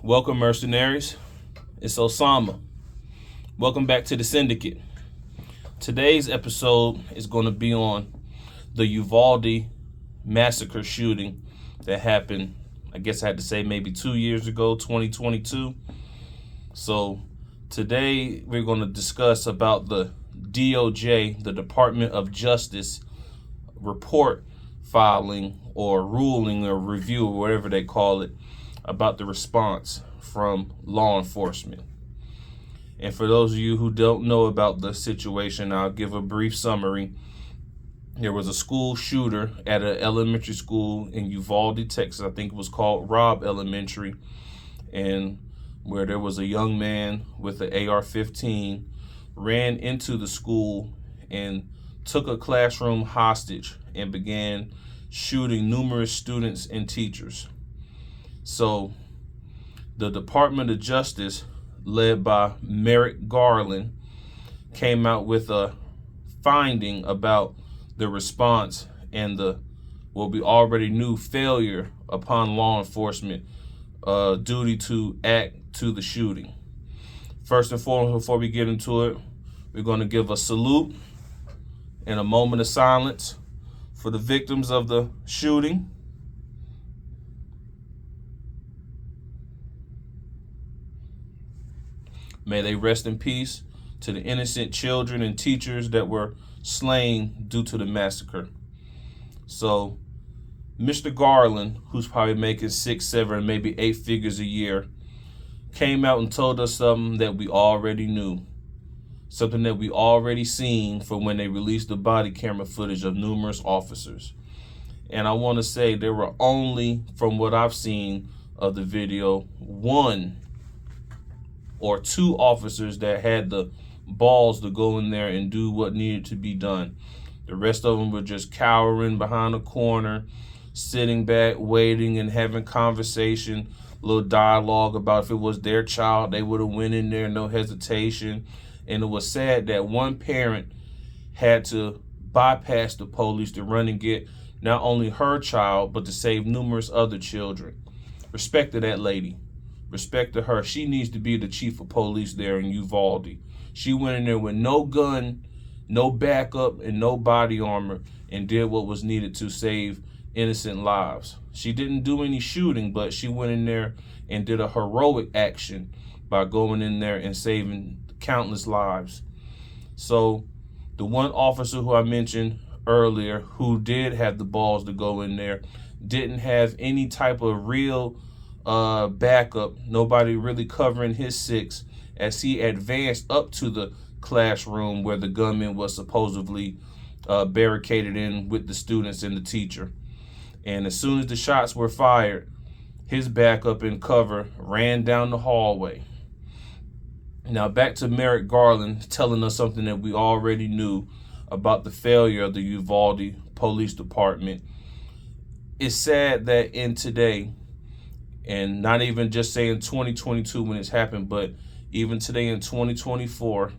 Welcome, mercenaries. It's Osama. Welcome back to the Syndicate. Today's episode is going to be on the Uvalde Massacre shooting that happened, I guess I had to say maybe 2 years ago, 2022. So today we're going to discuss about the DOJ, the Department of Justice, report filing or ruling or review or whatever they call it about the response from law enforcement. And for those of you who don't know about the situation, I'll give a brief summary. There was a school shooter at an elementary school in Uvalde, Texas. I think it was called Robb Elementary, and where there was a young man with an AR-15 ran into the school and took a classroom hostage and began shooting numerous students and teachers. So the Department of Justice, led by Merrick, Garland, came out with a finding about the response and the what we already knew failure upon law enforcement duty to act to the shooting. First and foremost, before we get into it, we're going to give a salute and a moment of silence for the victims of the shooting. May they rest in peace to the innocent children and teachers that were slain due to the massacre. So, Mr. Garland, who's probably making 6, 7, maybe 8 figures a year, came out and told us something that we already knew. Something that we already seen from when they released the body camera footage of numerous officers. And I want to say there were only, from what I've seen of the video, 1 or 2 officers that had the balls to go in there and do what needed to be done. The rest of them were just cowering behind a corner, sitting back, waiting and having conversation, little dialogue about if it was their child, they would have went in there, no hesitation. And it was sad that one parent had to bypass the police to run and get not only her child, but to save numerous other children. Respect to that lady. Respect to her. She needs to be the chief of police there in Uvalde. She went in there with no gun, no backup, and no body armor and did what was needed to save innocent lives. She didn't do any shooting, but she went in there and did a heroic action by going in there and saving countless lives. So the one officer who I mentioned earlier who did have the balls to go in there didn't have any type of real backup, nobody really covering his 6 as he advanced up to the classroom where the gunman was supposedly barricaded in with the students and the teacher. And as soon as the shots were fired, his backup and cover ran down the hallway. Now back to Merrick Garland telling us something that we already knew about the failure of the Uvalde Police Department. It's sad that in today, and not even just saying 2022 when it's happened, but even today in 2024,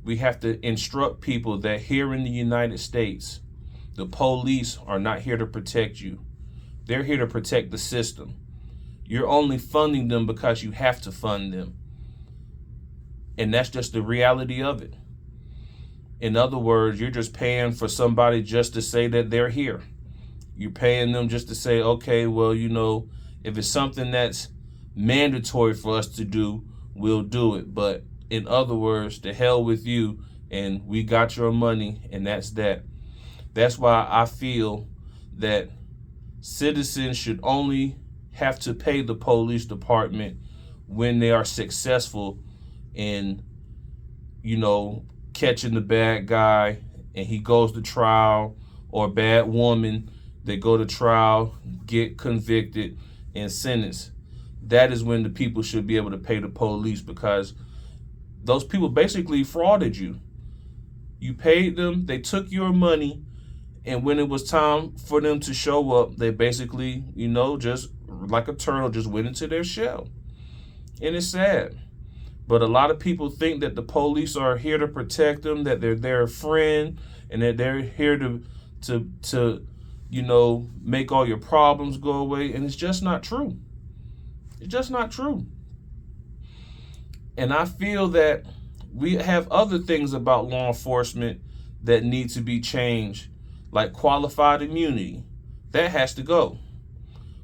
we have to instruct people that here in the United States, the police are not here to protect you. They're here to protect the system. You're only funding them because you have to fund them. And that's just the reality of it. In other words, you're just paying for somebody just to say that they're here. You're paying them just to say, okay, well, you know, if it's something that's mandatory for us to do, we'll do it. But in other words, to hell with you, and we got your money, and that's that. That's why I feel that citizens should only have to pay the police department when they are successful in, you know, catching the bad guy and he goes to trial, or bad woman, they go to trial, get convicted, and sentenced. That is when the people should be able to pay the police, because those people basically frauded you. You paid them, they took your money, and when it was time for them to show up, they basically, you know, just like a turtle, just went into their shell. And it's sad. But a lot of people think that the police are here to protect them, that they're their friend, and that they're here to you know, make all your problems go away. And it's just not true. It's just not true. And I feel that we have other things about law enforcement that need to be changed, like qualified immunity. That has to go,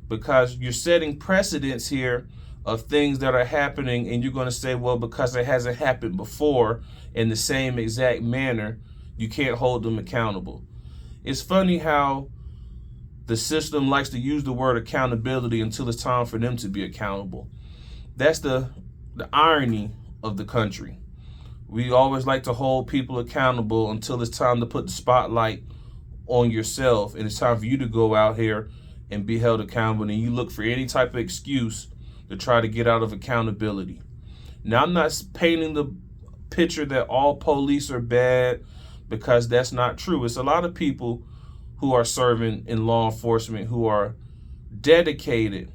because you're setting precedents here of things that are happening, and you're going to say, well, because it hasn't happened before in the same exact manner, you can't hold them accountable. It's funny how the system likes to use the word accountability until it's time for them to be accountable. That's the irony of the country. We always like to hold people accountable until it's time to put the spotlight on yourself, and it's time for you to go out here and be held accountable, and you look for any type of excuse to try to get out of accountability. Now, I'm not painting the picture that all police are bad, because that's not true. It's a lot of people who are serving in law enforcement who are dedicated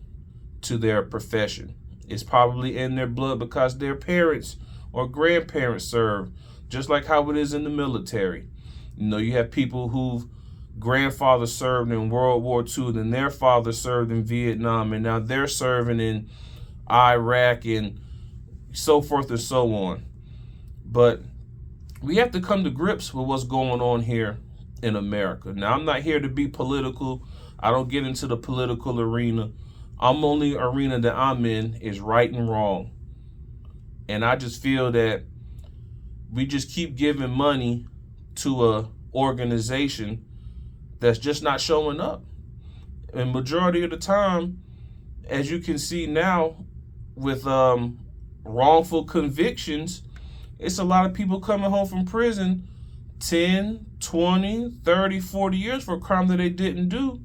to their profession. It's probably in their blood because their parents or grandparents served, just like how it is in the military. You know, you have people whose grandfather served in World War II, then their father served in Vietnam, and now they're serving in Iraq and so forth and so on. But we have to come to grips with what's going on here in America. Now, I'm not here to be political. I don't get into the political arena. Only arena that I'm in is right and wrong. And I just feel that we just keep giving money to a organization that's just not showing up. And majority of the time, as you can see now with wrongful convictions, it's a lot of people coming home from prison 10, 20, 30, 40 years for a crime that they didn't do,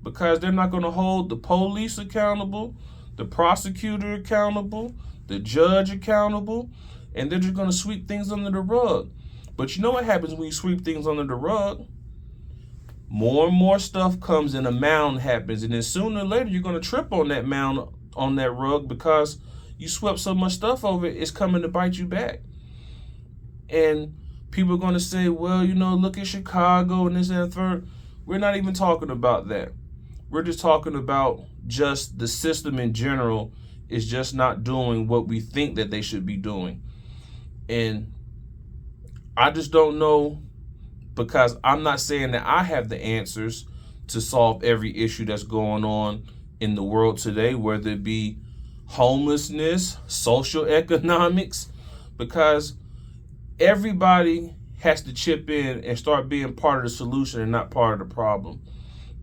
because they're not going to hold the police accountable, the prosecutor accountable, the judge accountable, and they're just going to sweep things under the rug. But you know what happens when you sweep things under the rug? More and more stuff comes and a mound happens, and then sooner or later you're going to trip on that mound, on that rug, because you swept so much stuff over it, it's coming to bite you back. And people are going to say, well, you know, look at Chicago and this and the third. We're not even talking about that. We're just talking about just the system in general is just not doing what we think that they should be doing. And I just don't know, because I'm not saying that I have the answers to solve every issue that's going on in the world today, whether it be homelessness, social economics, because everybody has to chip in and start being part of the solution and not part of the problem.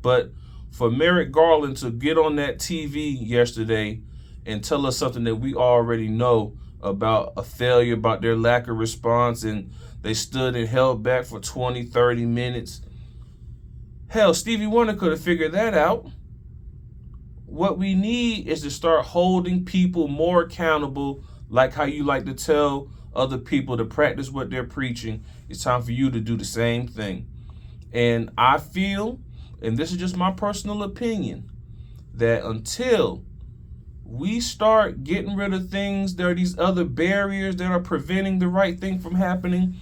But for Merrick Garland to get on that TV yesterday and tell us something that we already know about a failure, about their lack of response, and they stood and held back for 20, 30 minutes. Hell, Stevie Wonder could have figured that out. What we need is to start holding people more accountable, like how you like to tell other people to practice what they're preaching. It's time for you to do the same thing. And I feel, and this is just my personal opinion, that until we start getting rid of things, there are these other barriers that are preventing the right thing from happening,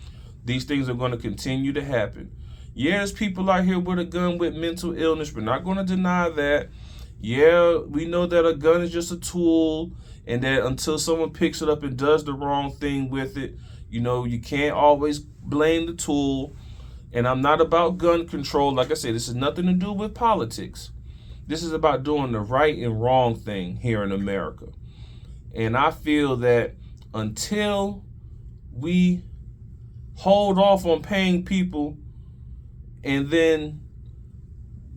these things are going to continue to happen. Yeah, there's people out here with a gun with mental illness. We're not going to deny that. Yeah, we know that a gun is just a tool, and that until someone picks it up and does the wrong thing with it, you know, you can't always blame the tool. And I'm not about gun control. Like I said, this has nothing to do with politics. This is about doing the right and wrong thing here in America. And I feel that until we hold off on paying people and then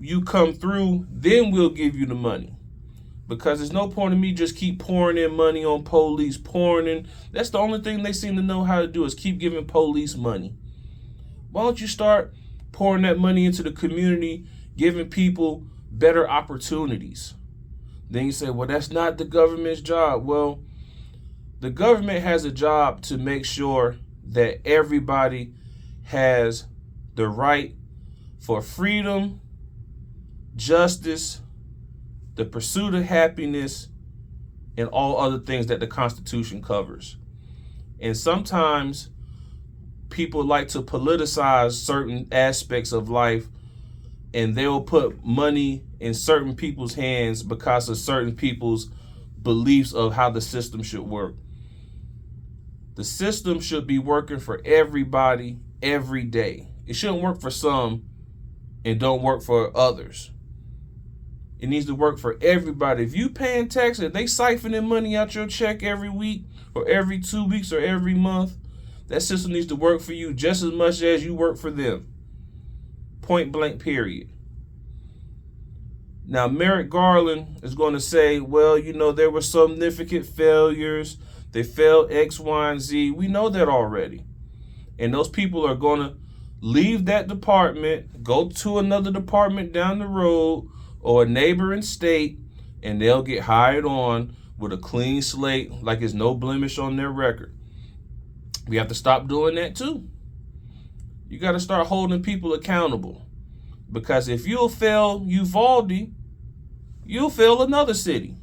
you come through, then we'll give you the money. Because there's no point in me just keep pouring in money on police, pouring in. That's the only thing they seem to know how to do, is keep giving police money. Why don't you start pouring that money into the community, giving people better opportunities? Then you say, well, that's not the government's job. Well, the government has a job to make sure that everybody has the right for freedom, justice, the pursuit of happiness, and all other things that the Constitution covers. And sometimes people like to politicize certain aspects of life, and they'll put money in certain people's hands because of certain people's beliefs of how the system should work. The system should be working for everybody every day. It shouldn't work for some and don't work for others. It needs to work for everybody. If you paying taxes, if they siphoning money out your check every week or every 2 weeks or every month, that system needs to work for you just as much as you work for them. Point blank, period. Now, Merrick Garland is going to say, well, you know, there were some significant failures. They failed X, Y, and Z. We know that already. And those people are going to leave that department, go to another department down the road or a neighboring state, and they'll get hired on with a clean slate, like it's no blemish on their record. We have to stop doing that too. You got to start holding people accountable, because if you'll fail Uvalde, you'll fail another city.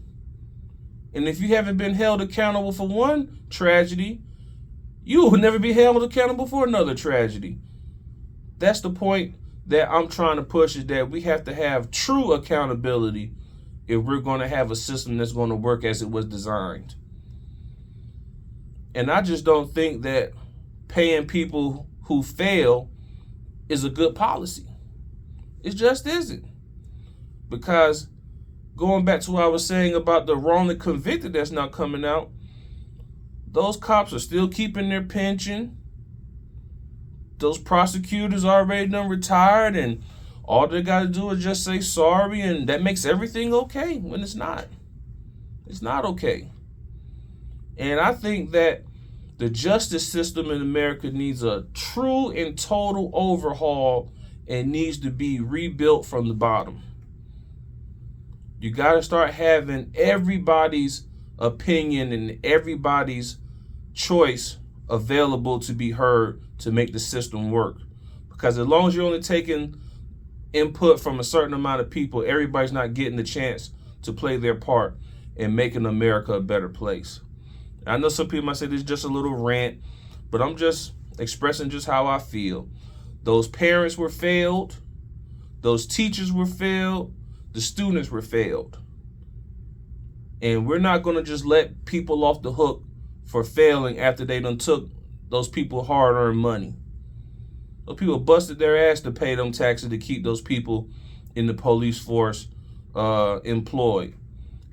And if you haven't been held accountable for one tragedy, you will never be held accountable for another tragedy. That's the point that I'm trying to push, is that we have to have true accountability if we're going to have a system that's going to work as it was designed. And I just don't think that paying people who fail is a good policy. It just isn't. Because going back to what I was saying about the wrongly convicted that's not coming out, those cops are still keeping their pension. Those prosecutors already done retired, and all they got to do is just say sorry, and that makes everything okay, when it's not. It's not okay. And I think that the justice system in America needs a true and total overhaul and needs to be rebuilt from the bottom. You got to start having everybody's opinion and everybody's choice available to be heard to make the system work. Because as long as you're only taking input from a certain amount of people, everybody's not getting the chance to play their part in making America a better place. I know some people might say this is just a little rant, but I'm just expressing just how I feel. Those parents were failed. Those teachers were failed. The students were failed. And we're not going to just let people off the hook for failing after they done took those people hard-earned money. Those people busted their ass to pay them taxes to keep those people in the police force employed.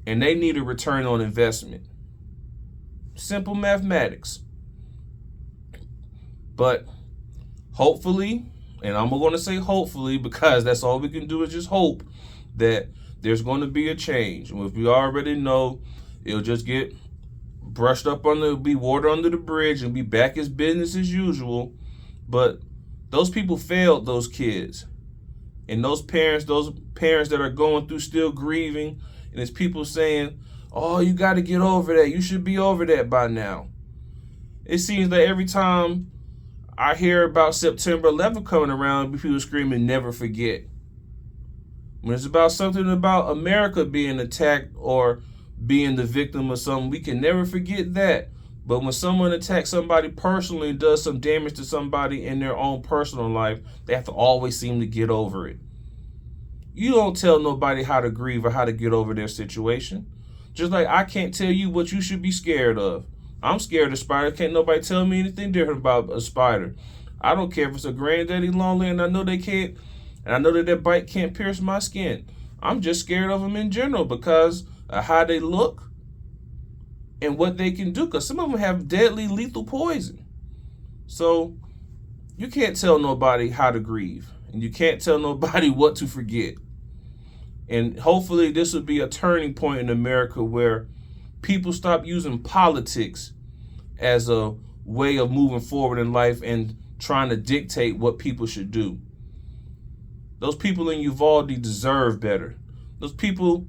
And they need a return on investment. Simple mathematics. But hopefully, and I'm going to say hopefully because that's all we can do is just hope, that there's going to be a change. And if we already know, it'll just get brushed up it'll be water under the bridge and be back as business as usual. But those people failed those kids. And those parents that are going through still grieving, and it's people saying, oh, you got to get over that. You should be over that by now. It seems that every time I hear about September 11th coming around, people screaming, never forget. When it's about something about America being attacked or being the victim of something, we can never forget that. But when someone attacks somebody personally and does some damage to somebody in their own personal life, they have to always seem to get over it. You don't tell nobody how to grieve or how to get over their situation. Just like I can't tell you what you should be scared of. I'm scared of spiders. Can't nobody tell me anything different about a spider. I don't care if it's a granddaddy lonely and I know they can't, and I know that their bite can't pierce my skin. I'm just scared of them in general because of how they look and what they can do, because some of them have deadly lethal poison. So you can't tell nobody how to grieve, and you can't tell nobody what to forget. And hopefully this will be a turning point in America where people stop using politics as a way of moving forward in life and trying to dictate what people should do. Those people in Uvalde deserve better. Those people,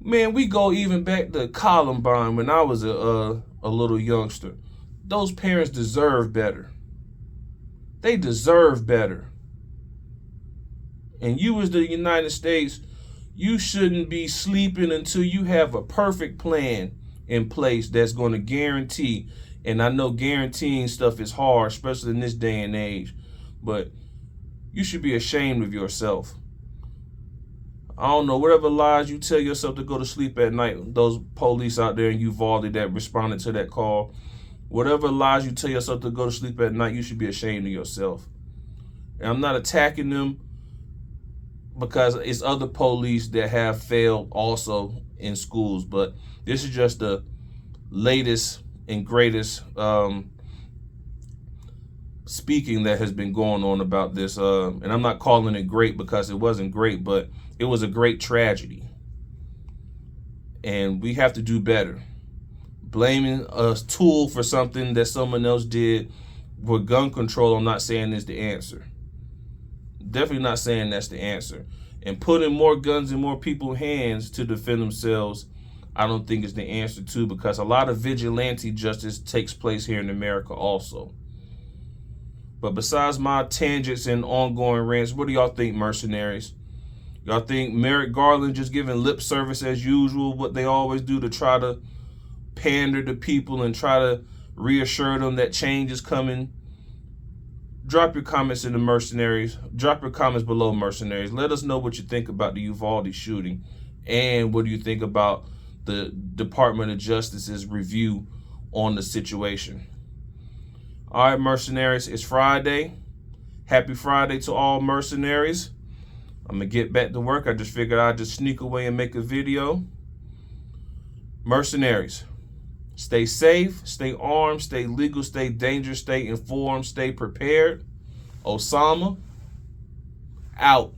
man, we go even back to Columbine when I was a little youngster. Those parents deserve better. They deserve better. And you as the United States, you shouldn't be sleeping until you have a perfect plan in place that's going to guarantee. And I know guaranteeing stuff is hard, especially in this day and age, but you should be ashamed of yourself. I don't know, whatever lies you tell yourself to go to sleep at night, those police out there in Uvalde that responded to that call, whatever lies you tell yourself to go to sleep at night, you should be ashamed of yourself. And I'm not attacking them because it's other police that have failed also in schools, but this is just the latest and greatest speaking that has been going on about this. And I'm not calling it great because it wasn't great, but it was a great tragedy. And we have to do better. Blaming a tool for something that someone else did with gun control, I'm not saying is the answer. Definitely not saying that's the answer. And putting more guns in more people's hands to defend themselves, I don't think is the answer too, because a lot of vigilante justice takes place here in America also. But besides my tangents and ongoing rants, what do y'all think, mercenaries? Y'all think Merrick Garland just giving lip service as usual, what they always do to try to pander to people and try to reassure them that change is coming? Drop your comments in the mercenaries. Drop your comments below, mercenaries. Let us know what you think about the Uvalde shooting, and what do you think about the Department of Justice's review on the situation. All right, mercenaries, it's Friday. Happy Friday to all mercenaries. I'm gonna get back to work. I just figured I'd just sneak away and make a video. Mercenaries, stay safe, stay armed, stay legal, stay dangerous, stay informed, stay prepared. Osama, out.